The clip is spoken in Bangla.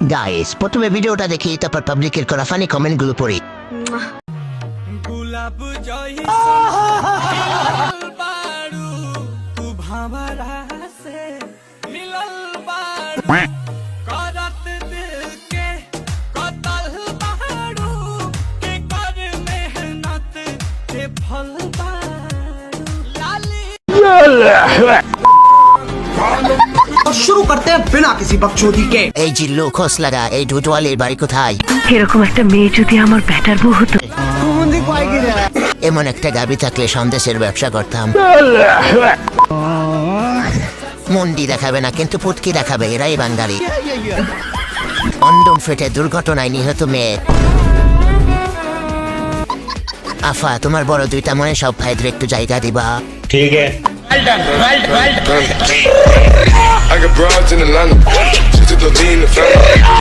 গাইস প্রথমে ভিডিওটা দেখি, তারপর পাবলিকের করা ফানি কমেন্ট গুলো পড়ি। गुलाब जही बारू तू भंवरा से मिलल बारू करत दिल के कतल बारू के कर मेहनत के फल बारू लाली और शुरू करते हैं बिना किसी बकचोदी के। এই জিল্লু খোঁজ লাগা, এই ঢুটওয়ালির বাড়ি কোথায়? এরকম একটা মেয়ে যদি আমার ব্যাটার বউ হতো। এমন একটা গাবি থাকলে সন্দেশের ব্যবসা করতাম। মন্ডি দেখাবে না, কিন্তু পুটকি দেখাবে, এরাই বাঙালি। কন্ডম ফেটে দুর্ঘটনায় নিহত মেয়ে। আফা, তোমার বড় দুইটা মনে সব ভাইদের একটু জায়গা দিবা। ठीक है। I got broads in Atlanta. She took the lean, the family.